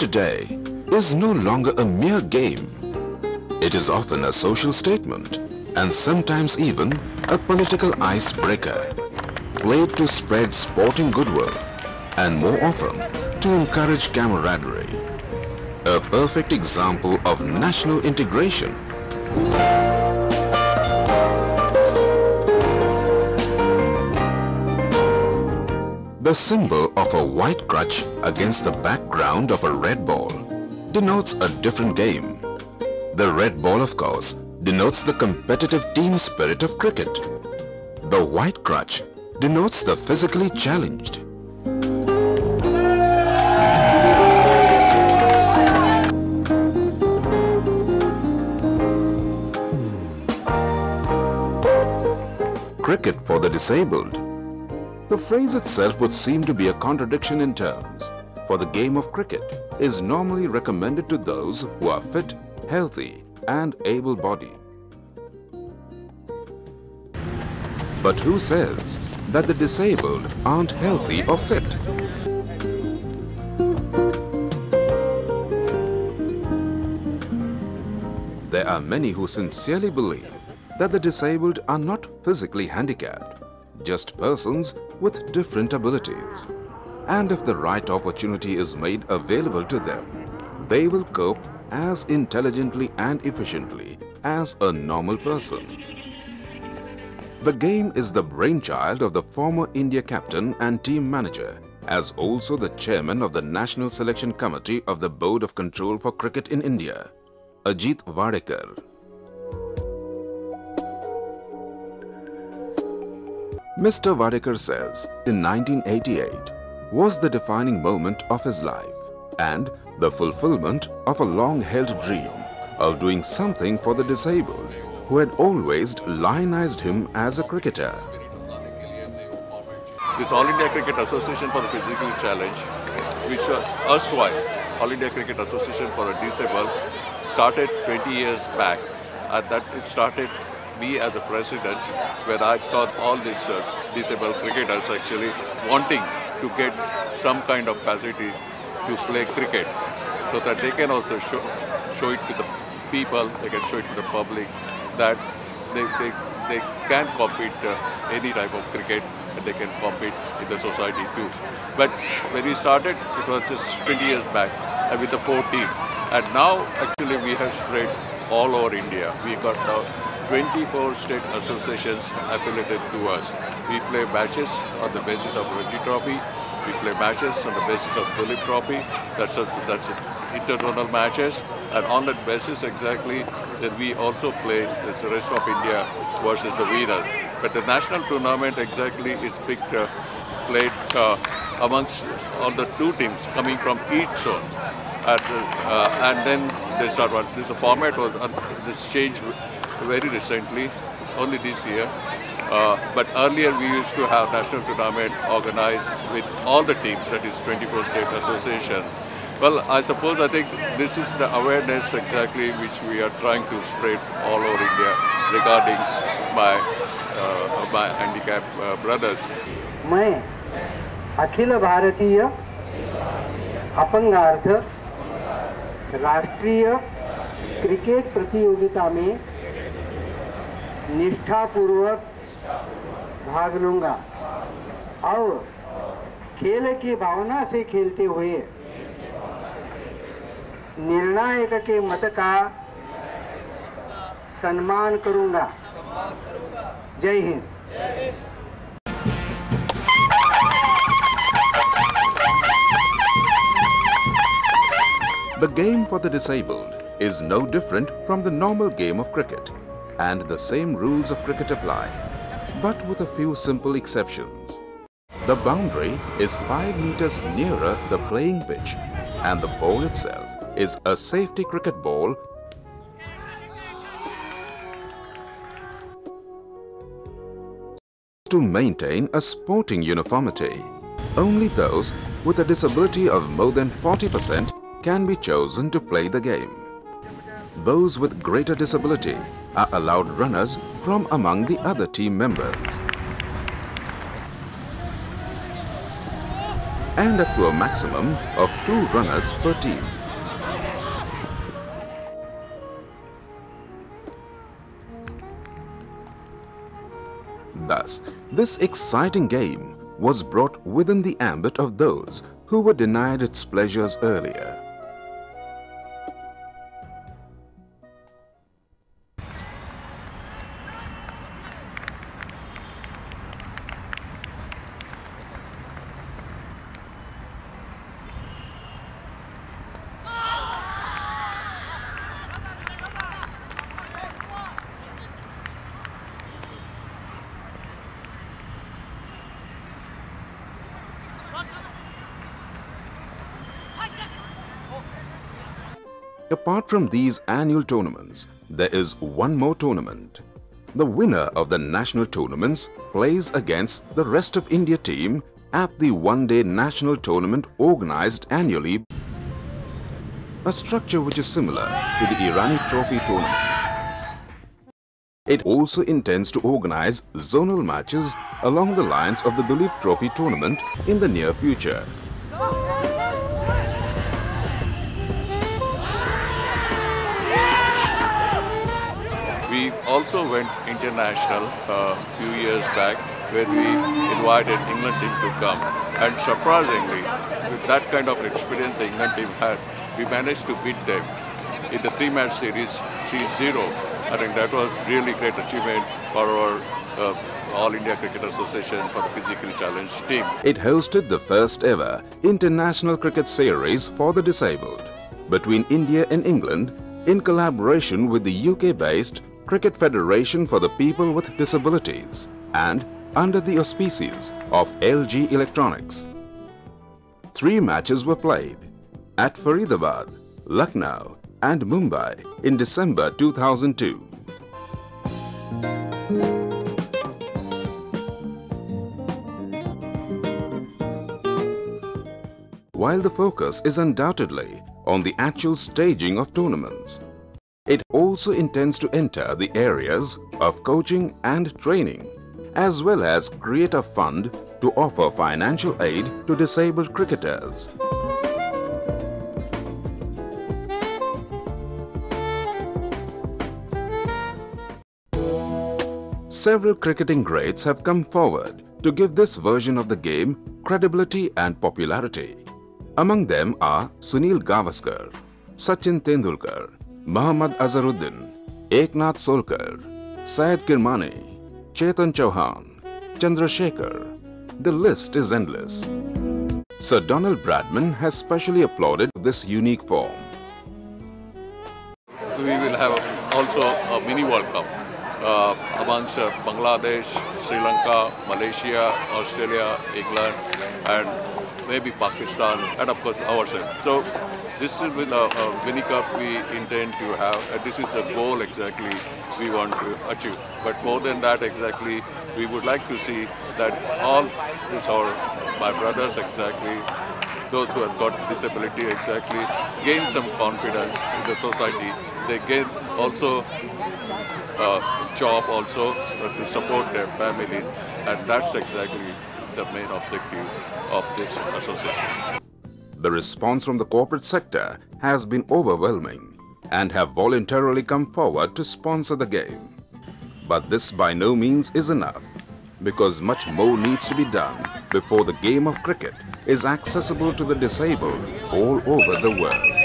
today is no longer a mere game. It is often a social statement and sometimes even a political icebreaker, played to spread sporting goodwill and more often to encourage camaraderie. A perfect example of national integration. The symbol of a white crutch against the background of a red ball denotes a different game. The red ball, of course, denotes the competitive team spirit of cricket. The white crutch denotes the physically challenged. Cricket for the disabled. The phrase itself would seem to be a contradiction in terms, for the game of cricket is normally recommended to those who are fit, healthy and able-bodied. But who says that the disabled aren't healthy or fit? There are many who sincerely believe that the disabled are not physically handicapped, just persons with different abilities. And if the right opportunity is made available to them, they will cope as intelligently and efficiently as a normal person. The game is the brainchild of the former India captain and team manager, as also the chairman of the National Selection Committee of the Board of Control for Cricket in India, Ajit Wadekar. Mr. Wadekar says in 1988 was the defining moment of his life and the fulfillment of a long-held dream of doing something for the disabled who had always lionized him as a cricketer. This All India Cricket Association for the Physically Challenged, which was erstwhile All India Cricket Association for the Disabled, started 20 years back. And that it started me as a president, where I saw all these disabled cricketers actually wanting to get some kind of facility to play cricket, so that they can also show it to the people, they can show it to the public that they can compete any type of cricket and they can compete in the society too. But when we started, it was just 20 years back and with the 4 teams. And now actually we have spread all over India. We got now 24 state associations affiliated to us. We play matches on the basis of Ranji Trophy. We play matches on the basis of Dulip Trophy. That's interzonal matches. And on that basis exactly, then we also play the rest of India versus the winner. But the national tournament exactly is played amongst all the 2 teams coming from each zone. And then they start one. This format was this changed very recently, only this year. But earlier we used to have national tournament organized with all the teams, that is 24 state association. Well, I think this is the awareness exactly which we are trying to spread all over India regarding my handicapped brothers. मैं अखिल भारतीय अपंगार्थ राष्ट्रीय cricket प्रतियोगिता में निष्ठापूर्वक भाग लूंगा और खेल की भावना से खेलते हुए निर्णायक के मत का सम्मान करूंगा। जय Hind. The game for the disabled is no different from the normal game of cricket, and the same rules of cricket apply, but with a few simple exceptions. The boundary is 5 meters nearer the playing pitch, and the ball itself is a safety cricket ball to maintain a sporting uniformity. Only those with a disability of more than 40% can be chosen to play the game. Those with greater disability are allowed runners from among the other team members. and up to a maximum of 2 runners per team. Thus, this exciting game was brought within the ambit of those who were denied its pleasures earlier. Apart from these annual tournaments, there is one more tournament. The winner of the national tournaments plays against the rest of India team at the one-day national tournament organized annually, a structure which is similar to the Irani Trophy tournament. It also intends to organize zonal matches along the lines of the Duleep Trophy tournament in the near future. We also went international a few years back where we invited England team to come, and surprisingly, with that kind of experience the England team had, we managed to beat them in the 3-match series 3-0. I think that was really great achievement for our All India Cricket Association for the physically challenged team. It hosted the first ever international cricket series for the disabled between India and England in collaboration with the UK-based Cricket Federation for the People with Disabilities and under the auspices of LG Electronics. 3 matches were played at Faridabad, Lucknow and Mumbai in December 2002. While the focus is undoubtedly on the actual staging of tournaments, it also intends to enter the areas of coaching and training, as well as create a fund to offer financial aid to disabled cricketers. Several cricketing greats have come forward to give this version of the game credibility and popularity. Among them are Sunil Gavaskar, Sachin Tendulkar, Mohammad Azharuddin, Eknath Solkar, Syed Kirmani, Chetan Chauhan, Chandrasekhar. The list is endless. Sir Donald Bradman has specially applauded this unique form. We will have also a mini World Cup amongst Bangladesh, Sri Lanka, Malaysia, Australia, England and maybe Pakistan and of course ourselves. So this is with a mini cup we intend to have, and this is the goal exactly we want to achieve. But more than that exactly, we would like to see that all my brothers exactly, those who have got disability exactly, gain some confidence in the society. They gain also job also to support their family, and that's exactly the main objective of this association. The response from the corporate sector has been overwhelming and have voluntarily come forward to sponsor the game. But this by no means is enough, because much more needs to be done before the game of cricket is accessible to the disabled all over the world.